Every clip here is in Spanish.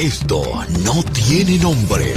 Esto no tiene nombre.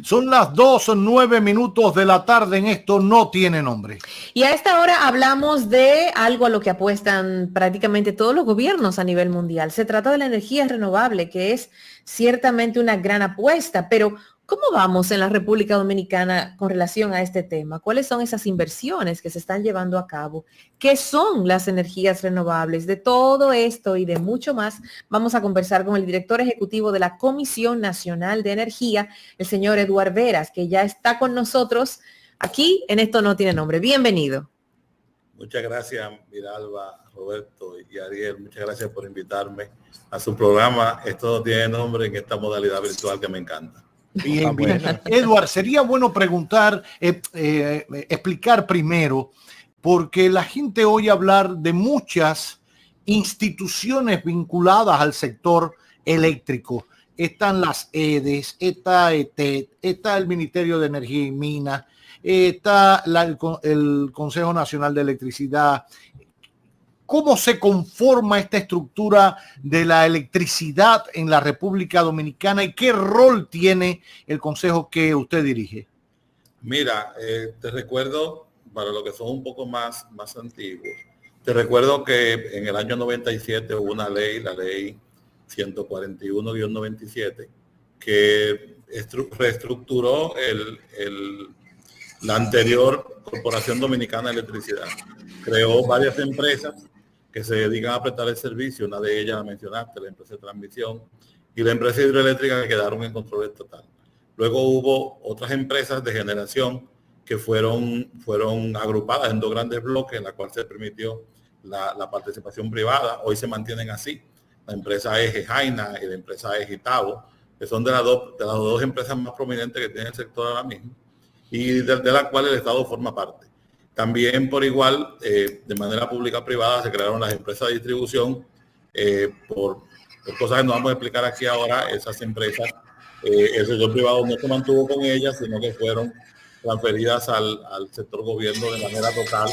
Son las 2:09 de la tarde en Esto no tiene nombre. Y a esta hora hablamos de algo a lo que apuestan prácticamente todos los gobiernos a nivel mundial. Se trata de la energía renovable, que es ciertamente una gran apuesta, pero ¿cómo vamos en la República Dominicana con relación a este tema? ¿Cuáles son esas inversiones que se están llevando a cabo? ¿Qué son las energías renovables? De todo esto y de mucho más vamos a conversar con el director ejecutivo de la Comisión Nacional de Energía, el señor Eduard Veras, que ya está con nosotros aquí en Esto no tiene nombre. Bienvenido. Muchas gracias, Miralba, Roberto y Ariel. Muchas gracias por invitarme a su programa. Esto no tiene nombre en esta modalidad virtual que me encanta. Bien, bien. Eduard, sería bueno preguntar, explicar primero, porque la gente oye hablar de muchas instituciones vinculadas al sector eléctrico. Están las EDES, está ETED, está el Ministerio de Energía y Minas, está el Consejo Nacional de Electricidad. ¿Cómo se conforma esta estructura de la electricidad en la República Dominicana y qué rol tiene el consejo que usted dirige? Mira, te recuerdo, para los que son un poco más antiguos, te recuerdo que en el año 97 hubo una ley, la ley 141-97, que reestructuró la anterior Corporación Dominicana de Electricidad. Creó varias empresas que se dedican a prestar el servicio. Una de ellas la mencionaste, la empresa de transmisión y la empresa hidroeléctrica, que quedaron en control estatal. Luego hubo otras empresas de generación que fueron agrupadas en dos grandes bloques, en la cual se permitió la participación privada. Hoy se mantienen así. La empresa Eje Jaina y la empresa Eje Itabo, que son de las dos empresas más prominentes que tiene el sector ahora mismo, y de la cual el Estado forma parte. También por igual, de manera pública-privada, se crearon las empresas de distribución. Por cosas que no vamos a explicar aquí ahora, esas empresas, el sector privado no se mantuvo con ellas, sino que fueron transferidas al sector gobierno de manera total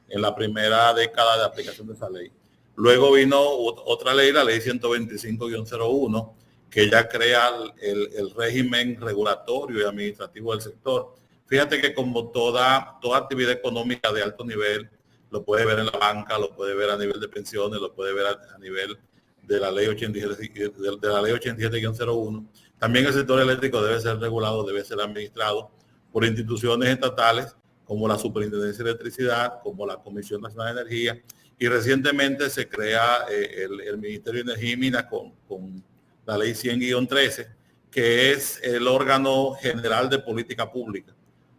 en la primera década de aplicación de esa ley. Luego vino otra ley, la ley 125-01, que ya crea el régimen regulatorio y administrativo del sector. Fíjate que como toda actividad económica de alto nivel, lo puede ver en la banca, lo puede ver a nivel de pensiones, lo puede ver a nivel de la ley 87-01. También el sector eléctrico debe ser regulado, debe ser administrado por instituciones estatales como la Superintendencia de Electricidad, como la Comisión Nacional de Energía, y recientemente se crea el Ministerio de Energía y Minas con la ley 100-13, que es el órgano general de política pública.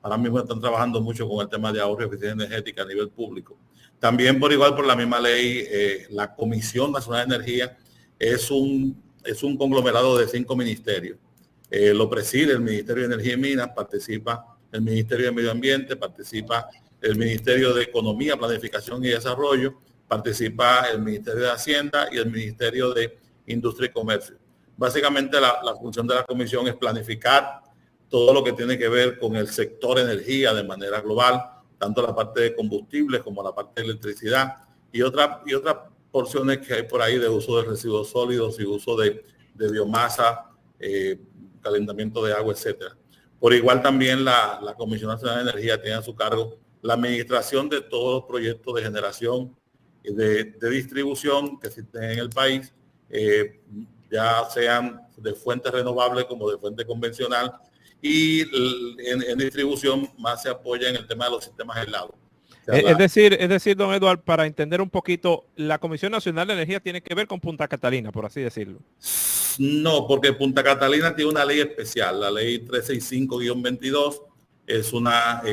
Ahora mismo están trabajando mucho con el tema de ahorro y eficiencia energética a nivel público. También por igual, por la misma ley, la Comisión Nacional de Energía es un conglomerado de 5 ministerios. Lo preside el Ministerio de Energía y Minas, participa el Ministerio de Medio Ambiente, participa el Ministerio de Economía, Planificación y Desarrollo, participa el Ministerio de Hacienda y el Ministerio de Industria y Comercio. Básicamente la función de la comisión es planificar todo lo que tiene que ver con el sector energía de manera global, tanto la parte de combustibles como la parte de electricidad y otras porciones que hay por ahí de uso de residuos sólidos y uso de biomasa, calentamiento de agua, etcétera. Por igual también la Comisión Nacional de Energía tiene a su cargo la administración de todos los proyectos de generación y de distribución que existen en el país, ya sean de fuentes renovables como de fuente convencional, y en distribución más se apoya en el tema de los sistemas aislados. O sea, es decir, don Eduard, para entender un poquito, la Comisión Nacional de Energía tiene que ver con Punta Catalina, por así decirlo. No, porque Punta Catalina tiene una ley especial, la ley 365-22,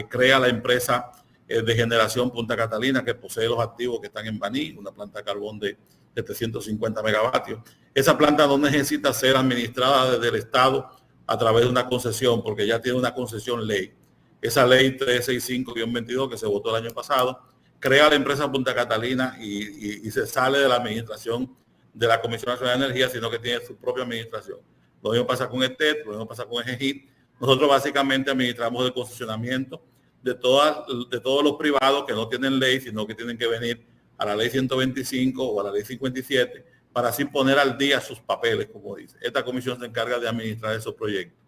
crea la empresa de generación Punta Catalina, que posee los activos que están en Baní, una planta de carbón de 750 megavatios. Esa planta no necesita ser administrada desde el Estado a través de una concesión, porque ya tiene una concesión ley. Esa ley 365-22 que se votó el año pasado, crea la empresa Punta Catalina y se sale de la administración de la Comisión Nacional de Energía, sino que tiene su propia administración. Lo mismo pasa con ETED, lo mismo pasa con EGIT. Nosotros básicamente administramos el concesionamiento de todos los privados que no tienen ley, sino que tienen que venir a la ley 125 o a la ley 57 para así poner al día sus papeles, como dice. Esta comisión se encarga de administrar esos proyectos.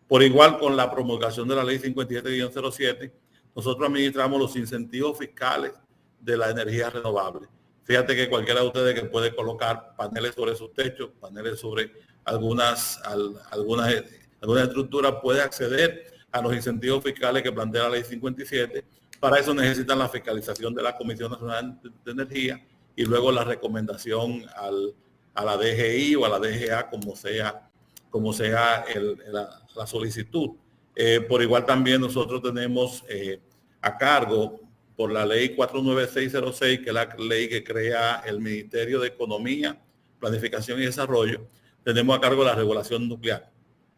Por igual, con la promulgación de la ley 57-07, nosotros administramos los incentivos fiscales de la energía renovable. Fíjate que cualquiera de ustedes que puede colocar paneles sobre sus techos, paneles sobre algunas estructuras, puede acceder a los incentivos fiscales que plantea la ley 57. Para eso necesitan la fiscalización de la Comisión Nacional de Energía y luego la recomendación a la DGI o a la DGA, como sea la solicitud. Por igual también nosotros tenemos a cargo por la ley 49606, que es la ley que crea el Ministerio de Economía, Planificación y Desarrollo, tenemos a cargo la regulación nuclear.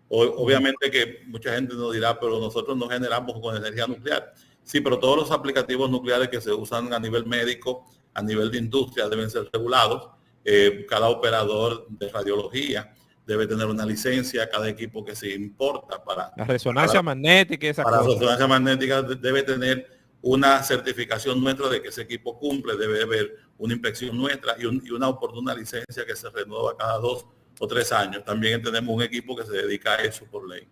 Obviamente que mucha gente nos dirá, pero nosotros no generamos con energía nuclear. Sí, pero todos los aplicativos nucleares que se usan a nivel médico, a nivel de industria, deben ser regulados. Cada operador de radiología debe tener una licencia, cada equipo que se importa para la resonancia magnética, esa para cosa. la resonancia magnética debe tener una certificación nuestra de que ese equipo cumple, debe haber una inspección nuestra y una oportuna licencia que se renueva cada 2 o 3 años. También tenemos un equipo que se dedica a eso por ley.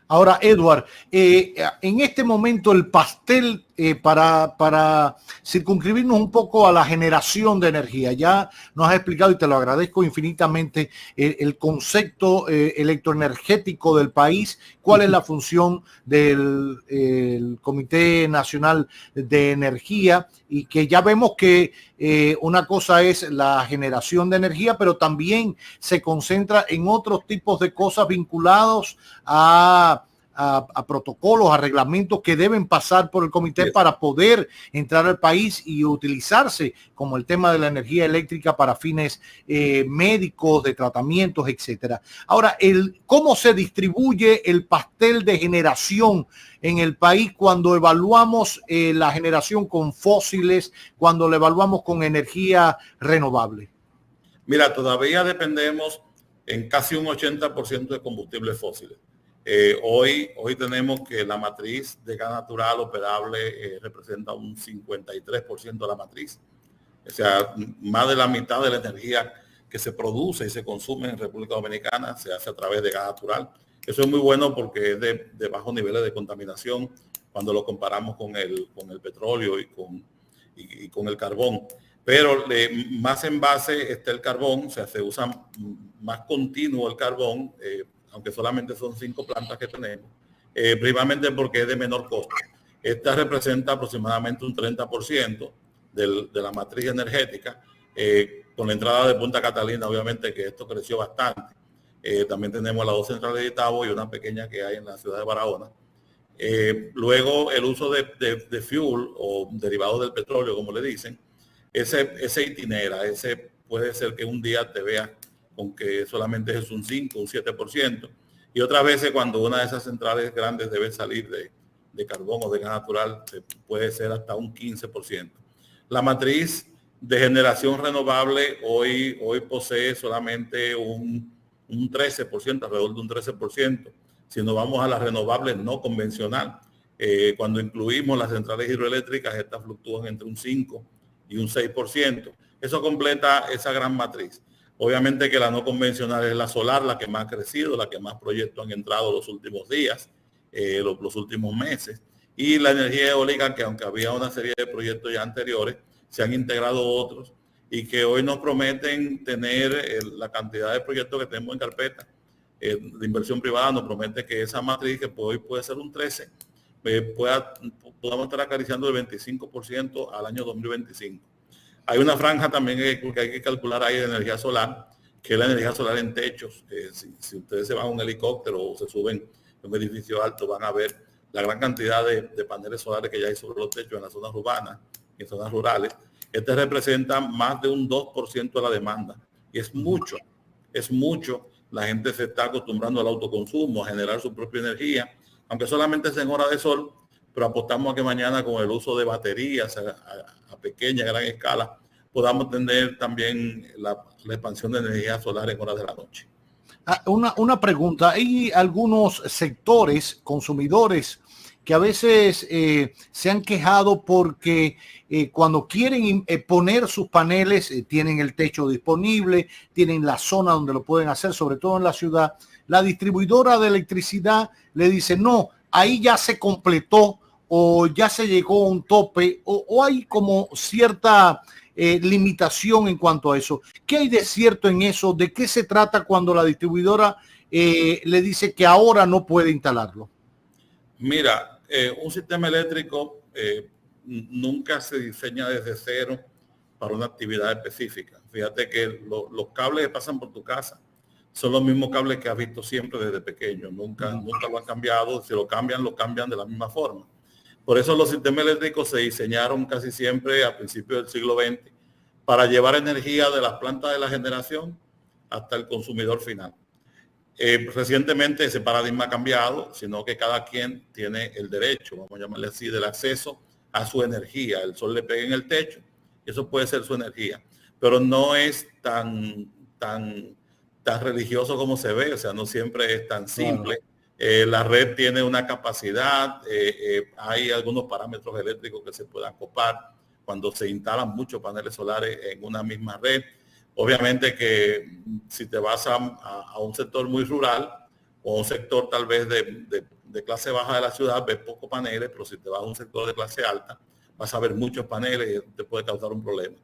Ahora, Edward, en este momento el pastel para circunscribirnos un poco a la generación de energía, ya nos has explicado y te lo agradezco infinitamente el concepto electroenergético del país, cuál es la función del Comité Nacional de Energía y que ya vemos que una cosa es la generación de energía, pero también se concentra en otros tipos de cosas vinculados a protocolos, a reglamentos que deben pasar por el comité para poder entrar al país y utilizarse, como el tema de la energía eléctrica para fines médicos, de tratamientos, etcétera. Ahora, ¿cómo se distribuye el pastel de generación en el país cuando evaluamos la generación con fósiles, cuando la evaluamos con energía renovable? Mira, todavía dependemos en casi un 80% de combustibles fósiles. Hoy tenemos que la matriz de gas natural operable representa un 53% de la matriz. O sea, más de la mitad de la energía que se produce y se consume en República Dominicana se hace a través de gas natural. Eso es muy bueno porque es de bajos niveles de contaminación cuando lo comparamos con el petróleo y con el carbón. Pero más en base está el carbón, o sea, se usa más continuo el carbón, aunque solamente son 5 plantas que tenemos, principalmente porque es de menor costo. Esta representa aproximadamente un 30% de la matriz energética. Con la entrada de Punta Catalina, obviamente que esto creció bastante. También tenemos las 2 centrales de Itabo y una pequeña que hay en la ciudad de Barahona. Luego el uso de fuel o derivados del petróleo, como le dicen, ese itinera, ese puede ser que un día te veas con que solamente es un 5, un 7%, y otras veces cuando una de esas centrales grandes debe salir de carbón o de gas natural, puede ser hasta un 15%. La matriz de generación renovable hoy posee solamente un 13%, alrededor de un 13%. Si nos vamos a las renovables no convencional, cuando incluimos las centrales hidroeléctricas, estas fluctúan entre un 5 y un 6%. Eso completa esa gran matriz. Obviamente que la no convencional es la solar, la que más ha crecido, la que más proyectos han entrado los últimos días, los últimos meses. Y la energía eólica, que aunque había una serie de proyectos ya anteriores, se han integrado otros y que hoy nos prometen tener la cantidad de proyectos que tenemos en carpeta de inversión privada, nos promete que esa matriz, que hoy puede ser un 13, podamos estar acariciando el 25% al año 2025. Hay una franja también que hay que calcular ahí de energía solar, que es la energía solar en techos. Si ustedes se van a un helicóptero o se suben a un edificio alto, van a ver la gran cantidad de paneles solares que ya hay sobre los techos en las zonas urbanas y en zonas rurales. Este representa más de un 2% de la demanda. Y es mucho. La gente se está acostumbrando al autoconsumo, a generar su propia energía, aunque solamente es en hora de sol, pero apostamos a que mañana con el uso de baterías a pequeña, gran escala, podamos tener también la expansión de energía solar en horas de la noche. Una pregunta, hay algunos sectores consumidores que a veces se han quejado porque cuando quieren poner sus paneles, tienen el techo disponible, tienen la zona donde lo pueden hacer, sobre todo en la ciudad. La distribuidora de electricidad le dice, no, ahí ya se completó o ya se llegó a un tope o hay como cierta limitación en cuanto a eso. ¿Qué hay de cierto en eso? ¿De qué se trata cuando la distribuidora le dice que ahora no puede instalarlo? Mira, un sistema eléctrico nunca se diseña desde cero para una actividad específica. Fíjate que los cables que pasan por tu casa son los mismos cables que has visto siempre desde pequeño. Nunca lo han cambiado. Si lo cambian de la misma forma. Por eso los sistemas eléctricos se diseñaron casi siempre a principios del siglo XX para llevar energía de las plantas de la generación hasta el consumidor final. Recientemente ese paradigma ha cambiado, sino que cada quien tiene el derecho, vamos a llamarle así, del acceso a su energía. El sol le pega en el techo, y eso puede ser su energía, pero no es tan religioso como se ve, o sea, no siempre es tan simple. La red tiene una capacidad, hay algunos parámetros eléctricos que se puedan copar cuando se instalan muchos paneles solares en una misma red. Obviamente que si te vas a un sector muy rural o un sector tal vez de clase baja de la ciudad, ves pocos paneles, pero si te vas a un sector de clase alta, vas a ver muchos paneles y te puede causar un problema.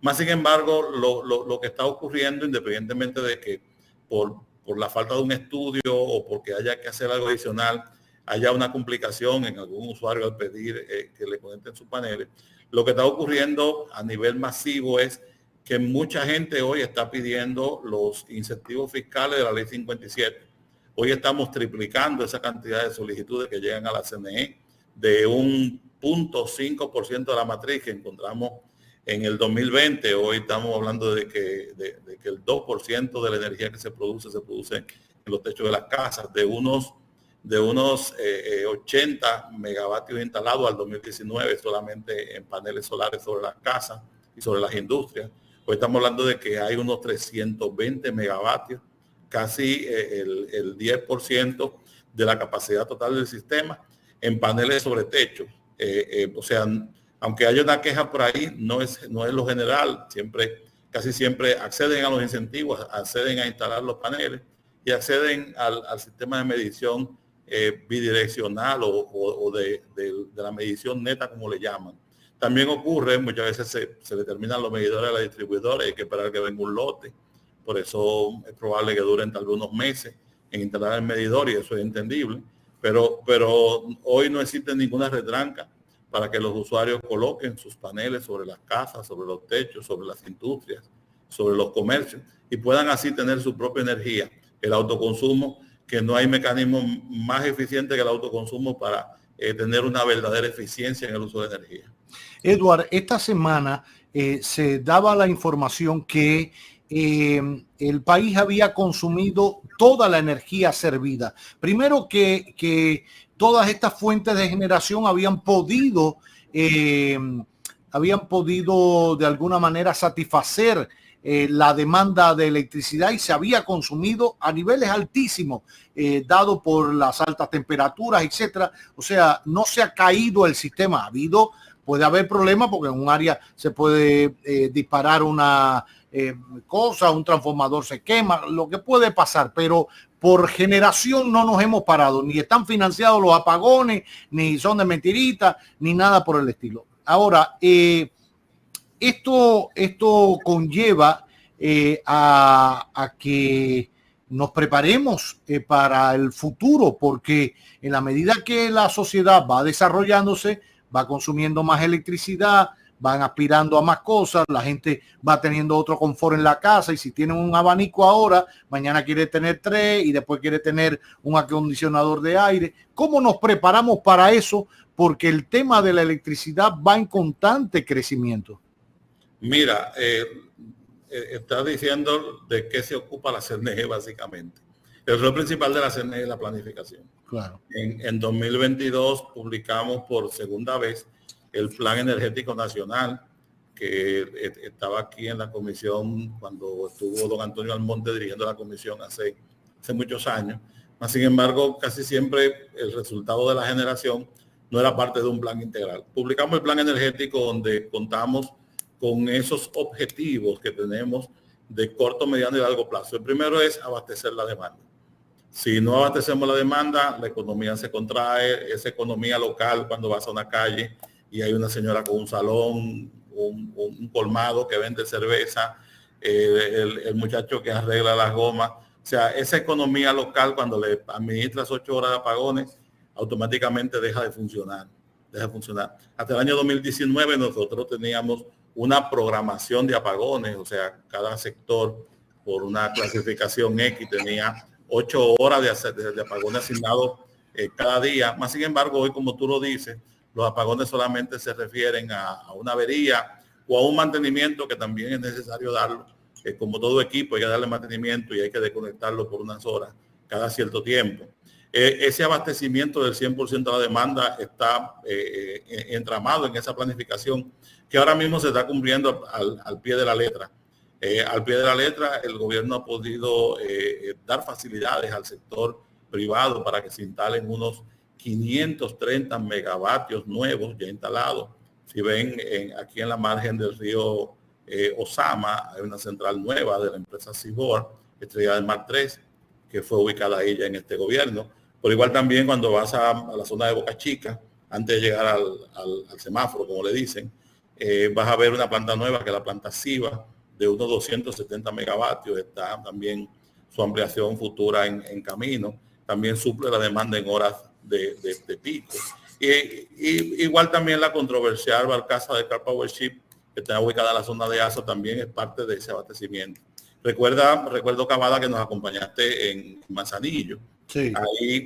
Más sin embargo, lo que está ocurriendo, independientemente de que por la falta de un estudio o porque haya que hacer algo adicional, haya una complicación en algún usuario al pedir que le conecten sus paneles, lo que está ocurriendo a nivel masivo es que mucha gente hoy está pidiendo los incentivos fiscales de la ley 57. Hoy estamos triplicando esa cantidad de solicitudes que llegan a la CNE de un 0.5% de la matriz que encontramos en el 2020. Hoy estamos hablando de que el 2% de la energía que se produce en los techos de las casas, de unos 80 megavatios instalados al 2019 solamente en paneles solares sobre las casas y sobre las industrias. Hoy estamos hablando de que hay unos 320 megavatios, casi el 10% de la capacidad total del sistema en paneles sobre techo. O sea, aunque haya una queja por ahí, no es lo general. Casi siempre acceden a los incentivos, acceden a instalar los paneles y acceden al sistema de medición bidireccional o de la medición neta, como le llaman. También ocurre, muchas veces se determinan los medidores de la distribuidora y hay que esperar que venga un lote. Por eso es probable que duren tal vez unos meses en instalar el medidor y eso es entendible. Pero hoy no existe ninguna retranca para que los usuarios coloquen sus paneles sobre las casas, sobre los techos, sobre las industrias, sobre los comercios y puedan así tener su propia energía. El autoconsumo, que no hay mecanismo más eficiente que el autoconsumo para tener una verdadera eficiencia en el uso de energía. Edward, esta semana se daba la información que el país había consumido toda la energía servida. Primero que todas estas fuentes de generación habían podido de alguna manera satisfacer la demanda de electricidad y se había consumido a niveles altísimos, dado por las altas temperaturas, etcétera. O sea, no se ha caído el sistema. Puede haber problemas porque en un área se puede disparar una cosa, un transformador se quema, lo que puede pasar, pero por generación no nos hemos parado, ni están financiados los apagones, ni son de mentirita, ni nada por el estilo. Ahora, esto conlleva a que nos preparemos para el futuro, porque en la medida que la sociedad va desarrollándose, va consumiendo más electricidad, van aspirando a más cosas, la gente va teniendo otro confort en la casa y si tienen un abanico ahora, mañana quiere tener 3 y después quiere tener un acondicionador de aire. ¿Cómo nos preparamos para eso? Porque el tema de la electricidad va en constante crecimiento. Mira, estás diciendo de qué se ocupa la CNE básicamente. El rol principal de la CNE es la planificación. Claro. En 2022 publicamos por segunda vez el Plan Energético Nacional, que estaba aquí en la comisión cuando estuvo don Antonio Almonte dirigiendo la comisión hace muchos años. Sin embargo, casi siempre el resultado de la generación no era parte de un plan integral. Publicamos el plan energético donde contamos con esos objetivos que tenemos de corto, mediano y largo plazo. El primero es abastecer la demanda. Si no abastecemos la demanda, la economía se contrae. Esa economía local, cuando vas a una calle y hay una señora con un salón, un colmado que vende cerveza, el muchacho que arregla las gomas, o sea, esa economía local, cuando le administras 8 horas de apagones, automáticamente deja de funcionar. Hasta el año 2019 nosotros teníamos una programación de apagones, o sea, cada sector por una clasificación X tenía 8 horas de apagones asignados cada día. Más sin embargo, hoy, como tú lo dices, los apagones solamente se refieren a una avería o a un mantenimiento que también es necesario darlo. Como todo equipo hay que darle mantenimiento y hay que desconectarlo por unas horas cada cierto tiempo. Ese abastecimiento del 100% de la demanda está entramado en esa planificación que ahora mismo se está cumpliendo al pie de la letra. Al pie de la letra, el gobierno ha podido dar facilidades al sector privado para que se instalen unos 530 megavatios nuevos ya instalados. Si ven aquí en la margen del río Osama, hay una central nueva de la empresa Cibor, Estrella del Mar 3, que fue ubicada ella en este gobierno. Por igual también cuando vas a la zona de Boca Chica, antes de llegar al semáforo, como le dicen, vas a ver una planta nueva, que es la planta Ciba, de unos 270 megavatios. Está también su ampliación futura en camino. También suple la demanda en horas de pico. Y igual también la controversial barcaza de Car Power Ship, que está ubicada en la zona de Aso, también es parte de ese abastecimiento. Recuerdo, Cavada, que nos acompañaste en Manzanillo. Sí.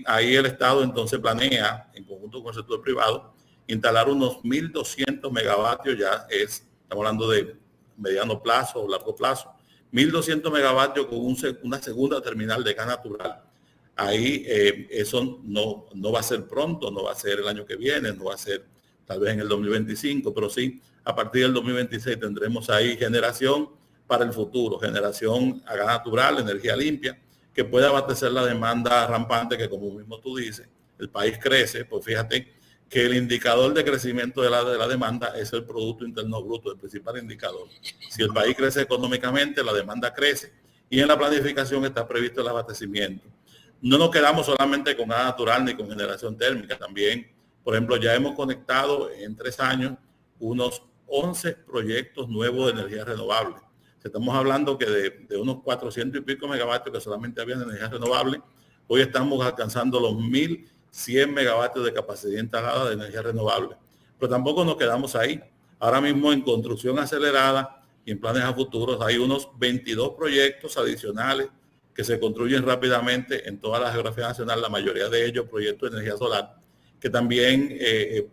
Ahí el Estado entonces planea, en conjunto con el sector privado, instalar unos 1.200 megavatios, estamos hablando de mediano plazo o largo plazo, 1.200 megavatios con una segunda terminal de gas natural. Ahí eso no va a ser pronto, no va a ser el año que viene, no va a ser tal vez en el 2025, pero sí, a partir del 2026 tendremos ahí generación para el futuro, generación a gas natural, energía limpia, que pueda abastecer la demanda rampante que, como mismo tú dices, el país crece. Pues fíjate que el indicador de crecimiento de la demanda es el Producto Interno Bruto, el principal indicador. Si el país crece económicamente, la demanda crece, y en la planificación está previsto el abastecimiento. No nos quedamos solamente con gas natural ni con generación térmica, también, por ejemplo, ya hemos conectado en 3 años unos 11 proyectos nuevos de energía renovable. Estamos hablando que de unos 400 y pico megavatios que solamente había de energía renovable, hoy estamos alcanzando los 1.100 megavatios de capacidad instalada de energía renovable. Pero tampoco nos quedamos ahí. Ahora mismo en construcción acelerada y en planes a futuros hay unos 22 proyectos adicionales que se construyen rápidamente en toda la geografía nacional, la mayoría de ellos proyectos de energía solar, que también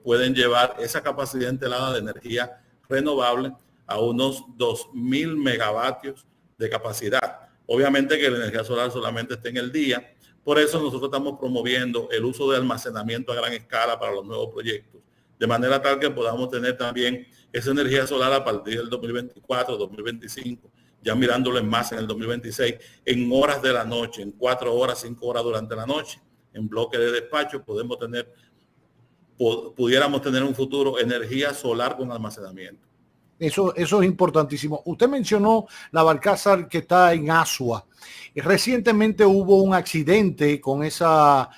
pueden llevar esa capacidad instalada de energía renovable a unos 2.000 megavatios de capacidad. Obviamente que la energía solar solamente está en el día, por eso nosotros estamos promoviendo el uso de almacenamiento a gran escala para los nuevos proyectos, de manera tal que podamos tener también esa energía solar a partir del 2024, 2025, ya mirándolo en más en el 2026, en horas de la noche, en 4 horas, 5 horas durante la noche, en bloque de despacho, pudiéramos tener un futuro energía solar con almacenamiento. Eso es importantísimo. Usted mencionó la barcaza que está en Asua. Recientemente hubo un accidente con esa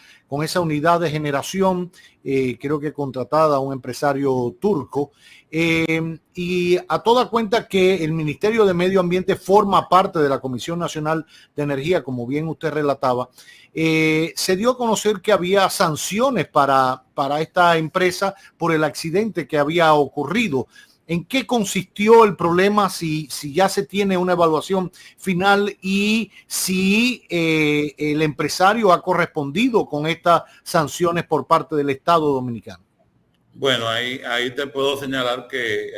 unidad de generación, creo que contratada a un empresario turco. Y a toda cuenta que el Ministerio de Medio Ambiente forma parte de la Comisión Nacional de Energía, como bien usted relataba. Se dio a conocer que había sanciones para esta empresa por el accidente que había ocurrido. ¿En qué consistió el problema? Si ya se tiene una evaluación final y si el empresario ha correspondido con estas sanciones por parte del Estado Dominicano. Bueno, ahí te puedo señalar que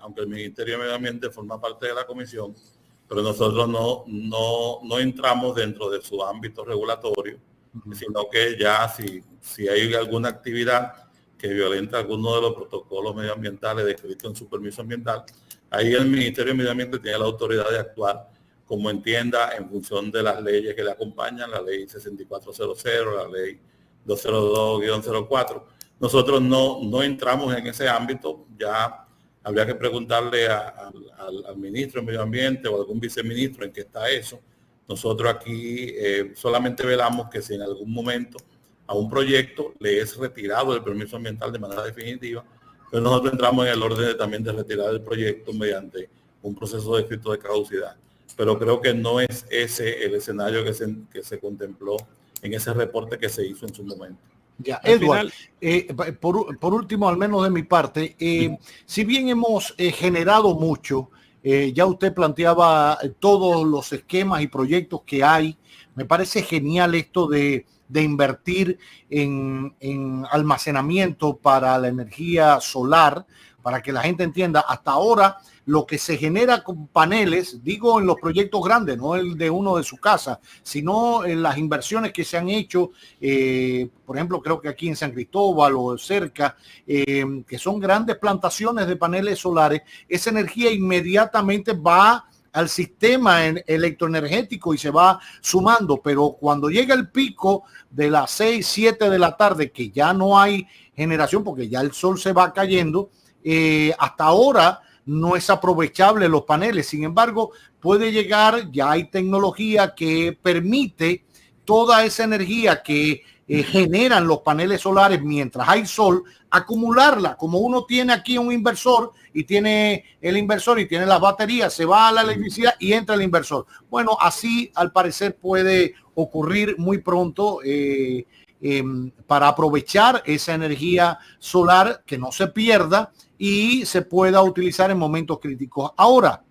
aunque el Ministerio de Medio Ambiente forma parte de la comisión, pero nosotros no entramos dentro de su ámbito regulatorio, sino que ya si hay alguna actividad que violenta alguno de los protocolos medioambientales descritos en su permiso ambiental, ahí el Ministerio de Medio Ambiente tiene la autoridad de actuar como entienda en función de las leyes que le acompañan, la ley 6400, la ley 202-04, Nosotros no entramos en ese ámbito, ya habría que preguntarle al ministro de Medio Ambiente o algún viceministro en qué está eso. Nosotros aquí solamente velamos que si en algún momento a un proyecto le es retirado el permiso ambiental de manera definitiva, pero nosotros entramos en el orden también de retirar el proyecto mediante un proceso de escrito de caducidad. Pero creo que no es ese el escenario que se contempló en ese reporte que se hizo en su momento. Ya, Edward, por último, al menos de mi parte, si bien hemos generado mucho, ya usted planteaba todos los esquemas y proyectos que hay, me parece genial esto de invertir en almacenamiento para la energía solar, para que la gente entienda, hasta ahora lo que se genera con paneles, digo en los proyectos grandes, no el de uno de su casa, sino en las inversiones que se han hecho, por ejemplo, creo que aquí en San Cristóbal o cerca, que son grandes plantaciones de paneles solares, esa energía inmediatamente va al sistema electroenergético y se va sumando, pero cuando llega el pico de las 6, 7 de la tarde, que ya no hay generación porque ya el sol se va cayendo, hasta ahora no es aprovechable los paneles. Sin embargo, puede llegar, ya hay tecnología que permite toda esa energía que generan los paneles solares mientras hay sol, acumularla. Como uno tiene aquí un inversor y tiene el inversor y tiene las baterías, se va a la electricidad y entra el inversor. Bueno, así al parecer puede ocurrir muy pronto para aprovechar esa energía solar, que no se pierda y se pueda utilizar en momentos críticos. Ahora,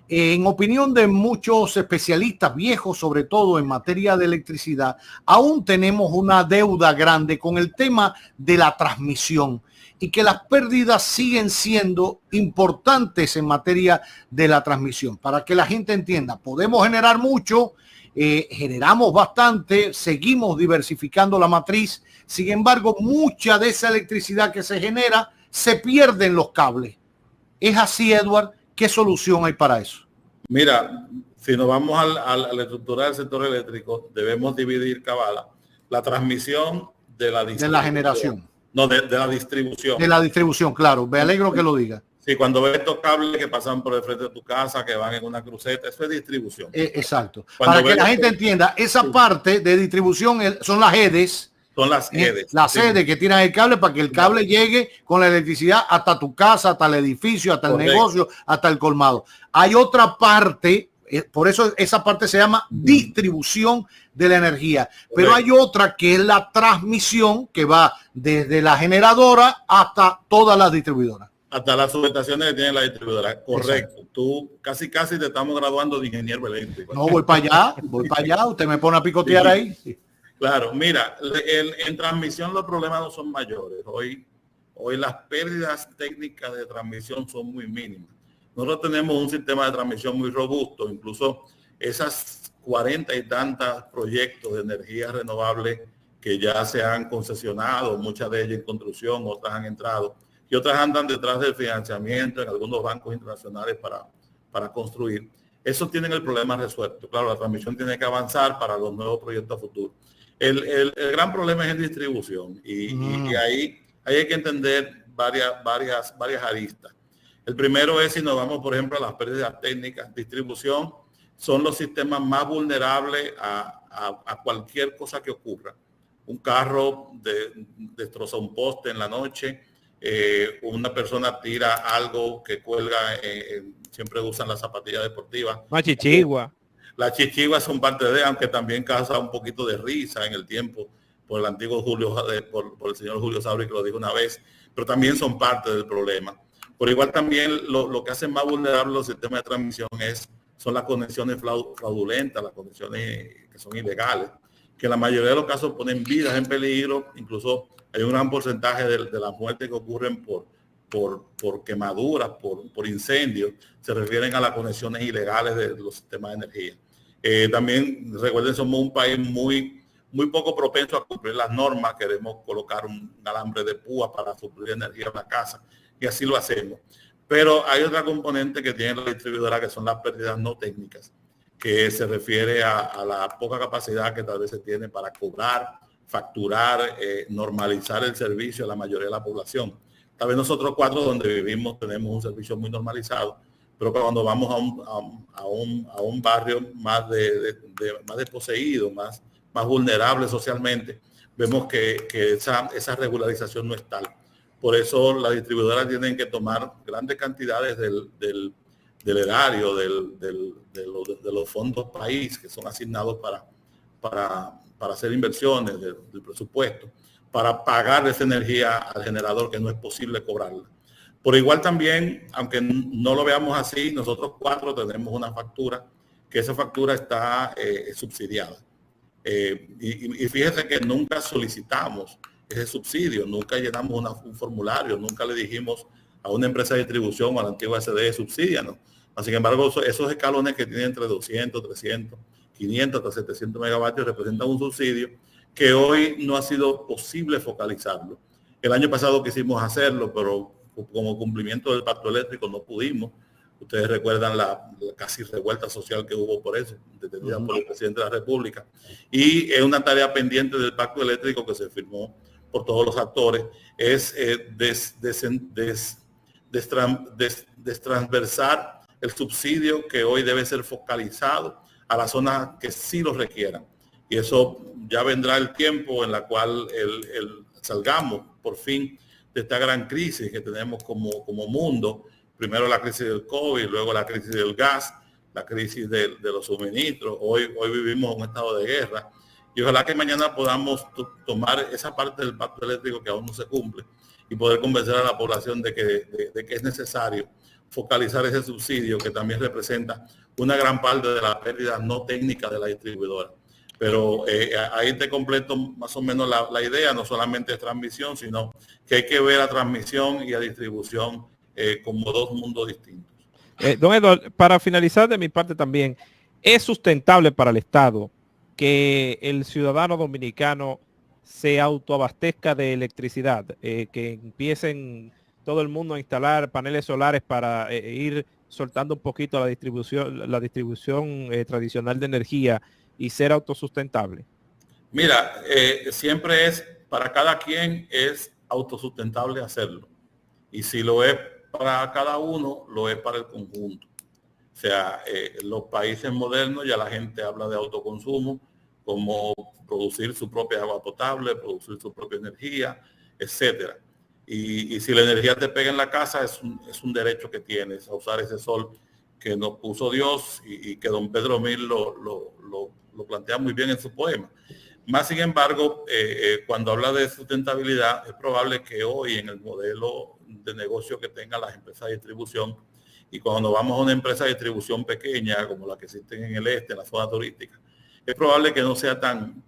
en opinión de muchos especialistas viejos, sobre todo en materia de electricidad, aún tenemos una deuda grande con el tema de la transmisión y que las pérdidas siguen siendo importantes en materia de la transmisión. Para que la gente entienda, podemos generar mucho, generamos bastante, seguimos diversificando la matriz. Sin embargo, mucha de esa electricidad que se genera se pierde en los cables. ¿Es así, Edward? ¿Qué solución hay para eso? Mira, si nos vamos a la estructura del sector eléctrico, debemos dividir, Cabala, la transmisión de la generación. No, de la distribución. De la distribución, claro. Me alegro que lo diga. Sí, cuando ves estos cables que pasan por el frente de tu casa, que van en una cruceta, eso es distribución. Exacto. Cuando para que la gente entienda, esa parte de distribución son las EDES. Son las EDES. Las EDES que tiran el cable para que el cable llegue con la electricidad hasta tu casa, hasta el edificio, hasta el negocio, hasta el colmado. Hay otra parte, por eso esa parte se llama distribución de la energía. Pero hay otra que es la transmisión, que va desde la generadora hasta todas las distribuidoras. Hasta las subestaciones que tienen la distribuidora. Correcto. Exacto. Tú casi te estamos graduando de ingeniero eléctrico. No, voy para allá. Usted me pone a picotear ahí. Sí. Claro, mira, en transmisión los problemas no son mayores. Hoy las pérdidas técnicas de transmisión son muy mínimas. Nosotros tenemos un sistema de transmisión muy robusto, incluso esas 40 y tantas proyectos de energía renovable que ya se han concesionado, muchas de ellas en construcción, otras han entrado y otras andan detrás del financiamiento en algunos bancos internacionales para construir. Esos tienen el problema resuelto. Claro, la transmisión tiene que avanzar para los nuevos proyectos futuros. El gran problema es en distribución y ahí hay que entender varias aristas. El primero es, si nos vamos, por ejemplo, a las pérdidas técnicas, distribución son los sistemas más vulnerables a cualquier cosa que ocurra. Un carro destroza un poste en la noche, una persona tira algo que cuelga, siempre usan las zapatillas deportivas. Machichigua. Las chichiguas son parte de, aunque también causa un poquito de risa en el tiempo por el antiguo por el señor Julio Sabri, que lo dijo una vez, pero también son parte del problema. Por igual también lo que hace más vulnerables los sistemas de transmisión son las conexiones fraudulentas, las conexiones que son ilegales, que en la mayoría de los casos ponen vidas en peligro. Incluso hay un gran porcentaje de las muertes que ocurren por quemaduras, por incendios, se refieren a las conexiones ilegales de los sistemas de energía. También recuerden, somos un país muy poco propenso a cumplir las normas. Queremos colocar un alambre de púa para suplir energía en la casa y así lo hacemos. Pero hay otra componente que tiene la distribuidora, que son las pérdidas no técnicas, que se refiere a la poca capacidad que tal vez se tiene para cobrar facturar, normalizar el servicio a la mayoría de la población. Tal vez nosotros 4 donde vivimos tenemos un servicio muy normalizado, pero cuando vamos a un barrio más más desposeído, más vulnerable socialmente, vemos que esa regularización no es tal. Por eso las distribuidoras tienen que tomar grandes cantidades del erario, de los fondos país que son asignados para hacer inversiones del presupuesto, para pagar esa energía al generador que no es posible cobrarla. Por igual también, aunque no lo veamos así, nosotros 4 tenemos una factura, que esa factura está subsidiada. Y fíjese que nunca solicitamos ese subsidio, nunca llenamos un formulario, nunca le dijimos a una empresa de distribución o a la antigua SDE subsídianos. Sin embargo, esos escalones que tienen entre 200, 300, 500 hasta 700 megavatios representan un subsidio que hoy no ha sido posible focalizarlo. El año pasado quisimos hacerlo, pero como cumplimiento del pacto eléctrico no pudimos. Ustedes recuerdan la casi revuelta social que hubo por eso, detenida por el presidente de la República. Y es una tarea pendiente del pacto eléctrico que se firmó por todos los actores, es destransversar el subsidio que hoy debe ser focalizado a las zonas que sí lo requieran. Y eso ya vendrá el tiempo en la cual salgamos por fin de esta gran crisis que tenemos como mundo. Primero la crisis del COVID, luego la crisis del gas, la crisis de los suministros. Hoy vivimos en un estado de guerra. Y ojalá que mañana podamos tomar esa parte del pacto eléctrico que aún no se cumple y poder convencer a la población de que es necesario focalizar ese subsidio que también representa una gran parte de la pérdida no técnica de la distribuidora. Pero ahí te completo más o menos la idea, no solamente es transmisión, sino que hay que ver a transmisión y a distribución como 2 mundos distintos. Don Eduardo, para finalizar de mi parte también, ¿es sustentable para el Estado que el ciudadano dominicano se autoabastezca de electricidad, que empiecen todo el mundo a instalar paneles solares para ir soltando un poquito la distribución tradicional de energía y ser autosustentable? Mira, siempre es, para cada quien es autosustentable hacerlo. Y si lo es para cada uno, lo es para el conjunto. O sea, los países modernos ya la gente habla de autoconsumo, como producir su propia agua potable, producir su propia energía, etcétera. Y si la energía te pega en la casa, es un derecho que tienes a usar ese sol que nos puso Dios y que don Pedro Mil lo plantea muy bien en su poema. Más sin embargo, cuando habla de sustentabilidad, es probable que hoy en el modelo de negocio que tengan las empresas de distribución, y cuando vamos a una empresa de distribución pequeña, como la que existen en el este, en la zona turística, es probable que no sea tan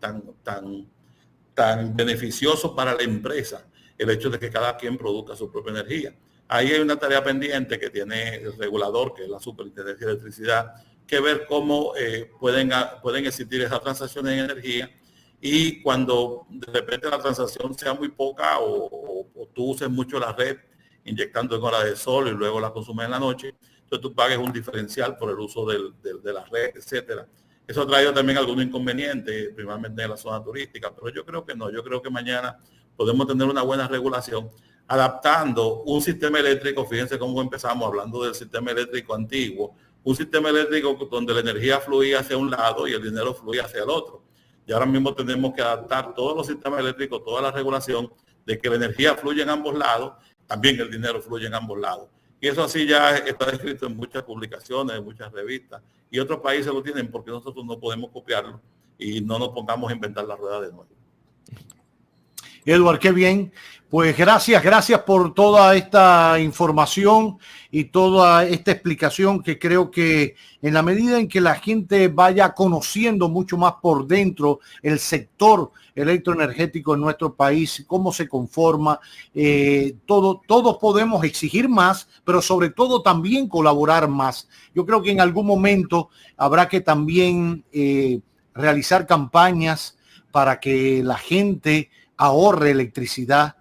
beneficioso para la empresa el hecho de que cada quien produzca su propia energía. Ahí hay una tarea pendiente que tiene el regulador, que es la Superintendencia de Electricidad, que ver cómo pueden existir esas transacciones en energía, y cuando de repente la transacción sea muy poca o tú uses mucho la red inyectando en hora de sol y luego la consumes en la noche, entonces tú pagues un diferencial por el uso de la red, etcétera. Eso ha traído también algunos inconvenientes, principalmente en la zona turística, pero yo creo que no, yo creo que mañana podemos tener una buena regulación adaptando un sistema eléctrico. Fíjense cómo empezamos hablando del sistema eléctrico antiguo, un sistema eléctrico donde la energía fluía hacia un lado y el dinero fluía hacia el otro. Y ahora mismo tenemos que adaptar todos los sistemas eléctricos, toda la regulación de que la energía fluye en ambos lados, también el dinero fluye en ambos lados. Y eso así ya está descrito en muchas publicaciones, en muchas revistas, y otros países lo tienen, porque nosotros no podemos copiarlo y no nos pongamos a inventar la rueda de nuevo. Edward, qué bien. Pues gracias por toda esta información y toda esta explicación, que creo que en la medida en que la gente vaya conociendo mucho más por dentro el sector electroenergético en nuestro país, cómo se conforma, todos podemos exigir más, pero sobre todo también colaborar más. Yo creo que en algún momento habrá que también realizar campañas para que la gente ahorre electricidad.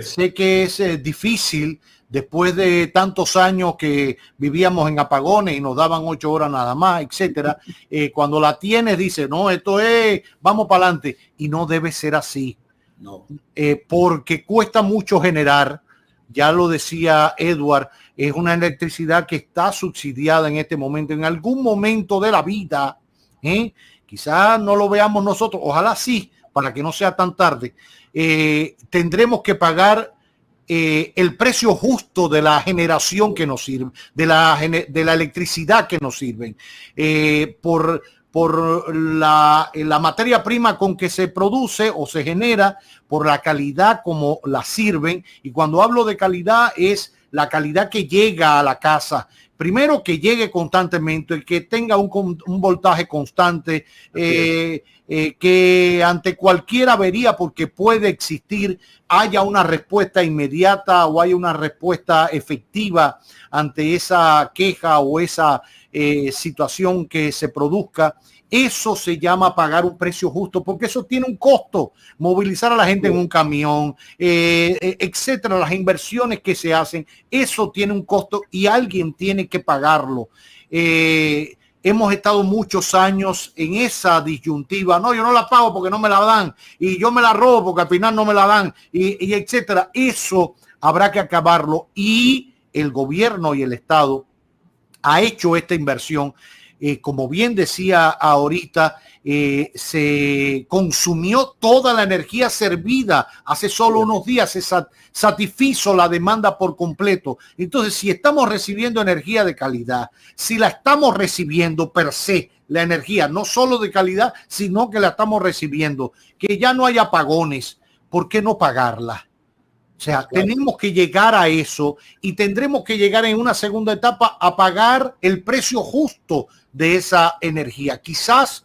Sé que es difícil, después de tantos años que vivíamos en apagones y nos daban 8 horas nada más, etcétera, cuando la tienes dice, no, esto es, vamos para adelante, y no debe ser así. No. Porque cuesta mucho generar, ya lo decía Edward, es una electricidad que está subsidiada en este momento, en algún momento de la vida, quizás no lo veamos nosotros, ojalá sí, para que no sea tan tarde, tendremos que pagar el precio justo de la generación que nos sirve, de la electricidad que nos sirven, por la materia prima con que se produce o se genera, por la calidad como la sirven. Y cuando hablo de calidad es la calidad que llega a la casa. Primero, que llegue constantemente, que tenga un voltaje constante, que ante cualquier avería, porque puede existir, haya una respuesta inmediata o haya una respuesta efectiva ante esa queja o esa situación que se produzca. Eso se llama pagar un precio justo, porque eso tiene un costo. Movilizar a la gente en un camión, etcétera, las inversiones que se hacen, eso tiene un costo y alguien tiene que pagarlo. Hemos estado muchos años en esa disyuntiva. No, yo no la pago porque no me la dan y yo me la robo porque al final no me la dan y etcétera. Eso habrá que acabarlo, y el gobierno y el Estado ha hecho esta inversión. Como bien decía ahorita, se consumió toda la energía servida hace solo unos días, se satisfizo la demanda por completo. Entonces, si estamos recibiendo energía de calidad, si la estamos recibiendo per se, la energía no solo de calidad, sino que la estamos recibiendo, que ya no hay apagones, ¿por qué no pagarla? O sea, tenemos que llegar a eso, y tendremos que llegar en una segunda etapa a pagar el precio justo de esa energía. Quizás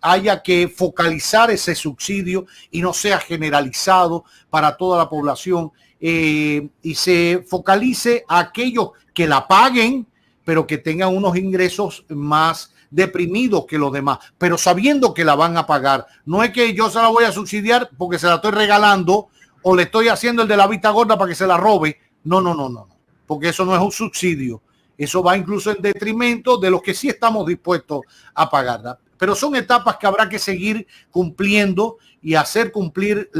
haya que focalizar ese subsidio y no sea generalizado para toda la población, y se focalice a aquellos que la paguen, pero que tengan unos ingresos más deprimidos que los demás, pero sabiendo que la van a pagar. No es que yo se la voy a subsidiar porque se la estoy regalando o le estoy haciendo el de la vista gorda para que se la robe. No, porque eso no es un subsidio. Eso va incluso en detrimento de los que sí estamos dispuestos a pagarla. Pero son etapas que habrá que seguir cumpliendo y hacer cumplir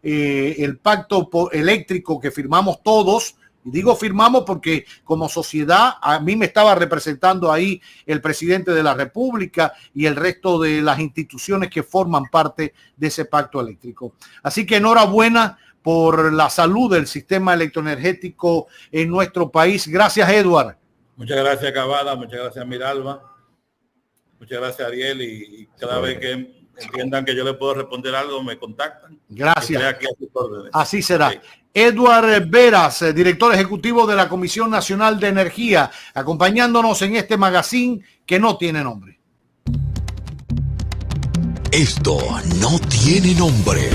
el pacto eléctrico que firmamos todos. Y digo firmamos porque como sociedad, a mí me estaba representando ahí el presidente de la República y el resto de las instituciones que forman parte de ese pacto eléctrico. Así que enhorabuena por la salud del sistema electroenergético en nuestro país. Gracias, Edward. Muchas gracias, Cavada. Muchas gracias, Miralba. Muchas gracias, Ariel. Y cada vez que entiendan que yo le puedo responder algo, me contactan. Gracias. Aquí a sus órdenes. Así será. Sí. Edward Veras, director ejecutivo de la Comisión Nacional de Energía, acompañándonos en este magazine que no tiene nombre. Esto no tiene nombre.